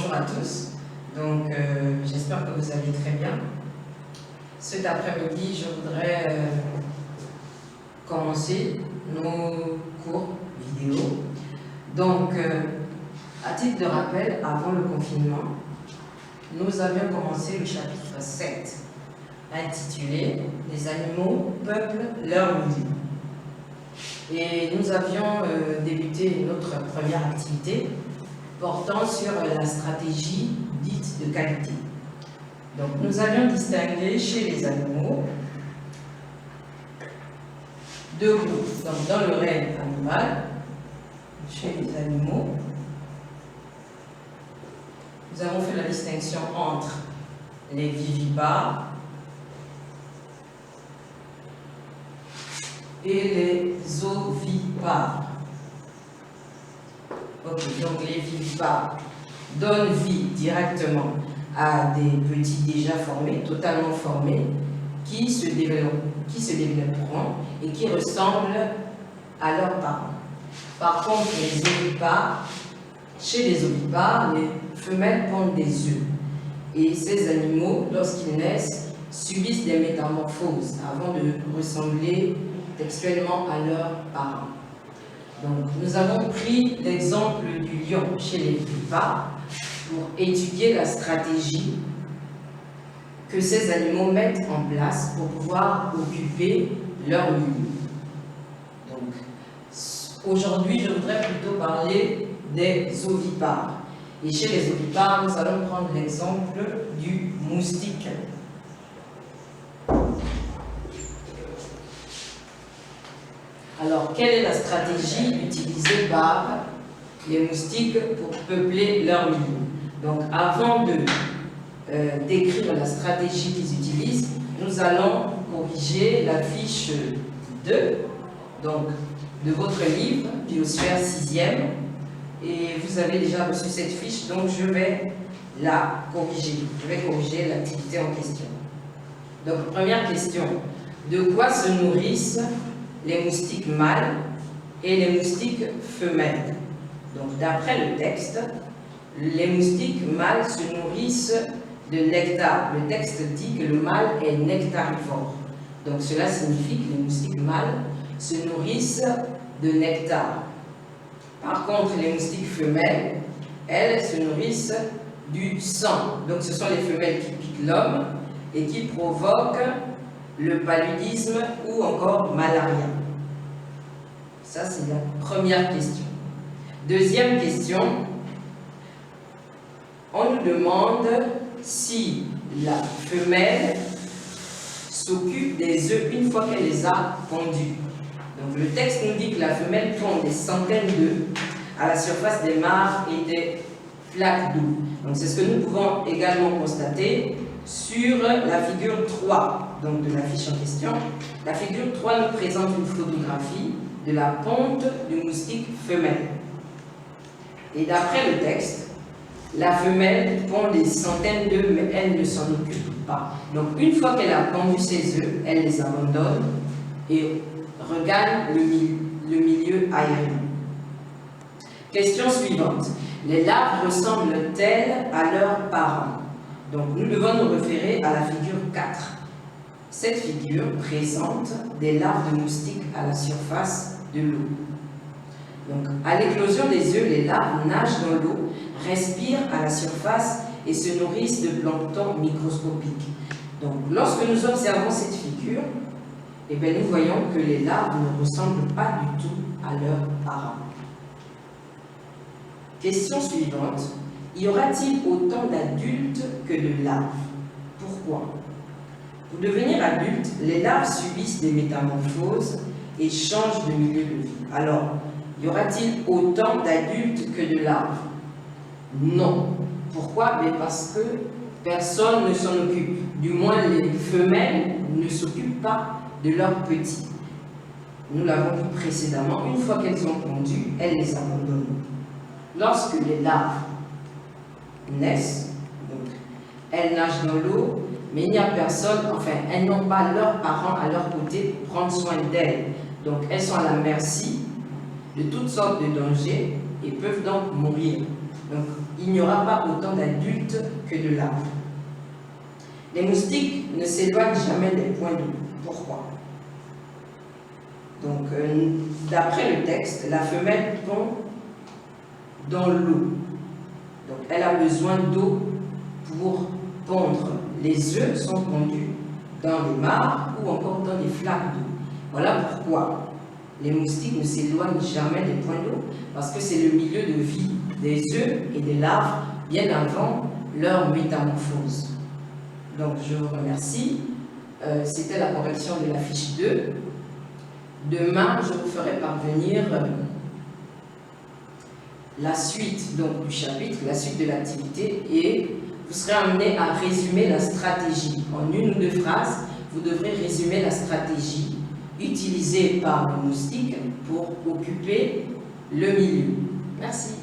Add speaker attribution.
Speaker 1: bonjour à tous. Donc, j'espère que vous allez très bien. Cet après-midi, je voudrais commencer nos cours vidéo. Donc, à titre de rappel, avant le confinement, nous avions commencé le chapitre 7, intitulé « Les animaux peuplent leur milieu ». Et nous avions débuté notre première activité portant sur la stratégie dite de qualité. Donc, nous avions distingué chez les animaux deux groupes. Donc, dans le règne animal, chez les animaux, nous avons fait la distinction entre les vivipares et les ovipares. Ok, donc les vivipares donnent vie directement à des petits déjà formés, totalement formés, qui se développeront et qui ressemblent à leurs parents. Par contre, les ovipares, chez les ovipares, les femelles pondent des œufs. Et ces animaux, lorsqu'ils naissent, subissent des métamorphoses avant de ressembler textuellement à leurs parents. Donc, nous avons pris l'exemple du lion chez les vivipares pour étudier la stratégie que ces animaux mettent en place pour pouvoir occuper leur milieu. Donc, aujourd'hui, je voudrais plutôt parler des ovipares. Et chez les ovipares, nous allons prendre l'exemple du moustique. Alors, quelle est la stratégie utilisée par les moustiques pour peupler leur milieu? Donc, avant de décrire la stratégie qu'ils utilisent, nous allons corriger la fiche 2 donc, de votre livre, Biosphère 6e. Et vous avez déjà reçu cette fiche, donc je vais la corriger. Je vais corriger l'activité en question. Donc, première question. De quoi se nourrissent les moustiques mâles et les moustiques femelles? Donc, d'après le texte, les moustiques mâles se nourrissent de nectar. Le texte dit que le mâle est nectarivore. Donc, cela signifie que les moustiques mâles se nourrissent de nectar. Par contre, les moustiques femelles, elles se nourrissent du sang. Donc, ce sont les femelles qui piquent l'homme et qui provoquent le paludisme ou encore malaria. Ça, c'est la première question. Deuxième question, on nous demande si la femelle s'occupe des œufs une fois qu'elle les a pondus. Donc, le texte nous dit que la femelle pond des centaines d'œufs à la surface des mares et des flaques d'eau. Donc, c'est ce que nous pouvons également constater sur la figure 3 donc de la fiche en question. La figure 3 nous présente une photographie de la ponte du moustique femelle. Et d'après le texte, la femelle pond des centaines d'œufs, mais elle ne s'en occupe pas. Donc, une fois qu'elle a pondu ses œufs, elle les abandonne et regagne le milieu aérien. Question suivante. Les larves ressemblent-elles à leurs parents? Donc, nous devons nous référer à la figure 4. Cette figure présente des larves de moustiques à la surface de l'eau. Donc, à l'éclosion des œufs, les larves nagent dans l'eau, respirent à la surface et se nourrissent de plancton microscopique. Donc, lorsque nous observons cette figure, eh bien, nous voyons que les larves ne ressemblent pas du tout à leurs parents. Question suivante. Y aura-t-il autant d'adultes que de larves? Pourquoi? Pour devenir adultes, les larves subissent des métamorphoses et changent de milieu de vie. Alors, y aura-t-il autant d'adultes que de larves? Non. Pourquoi? Mais parce que personne ne s'en occupe. Du moins, les femelles ne s'occupent pas de leurs petits. Nous l'avons vu précédemment, une fois qu'elles ont pondu, elles les abandonnent. Lorsque les larves naissent, donc, elles nagent dans l'eau, mais il n'y a personne, enfin, elles n'ont pas leurs parents à leur côté pour prendre soin d'elles. Donc, elles sont à la merci de toutes sortes de dangers et peuvent donc mourir. Donc, il n'y aura pas autant d'adultes que de larves. Les moustiques ne s'éloignent jamais des points d'eau. Pourquoi? Donc, d'après le texte, la femelle pond dans l'eau. Donc, elle a besoin d'eau pour pondre. Les œufs sont pondus dans des mares ou encore dans des flaques d'eau. Voilà pourquoi les moustiques ne s'éloignent jamais des points d'eau, parce que c'est le milieu de vie des œufs et des larves bien avant leur métamorphose. Donc, je vous remercie. C'était la correction de la fiche 2. Demain, je vous ferai parvenir la suite donc, du chapitre, la suite de l'activité, et vous serez amené à résumer la stratégie. En une ou deux phrases, vous devrez résumer la stratégie utilisée par le moustique pour occuper le milieu. Merci.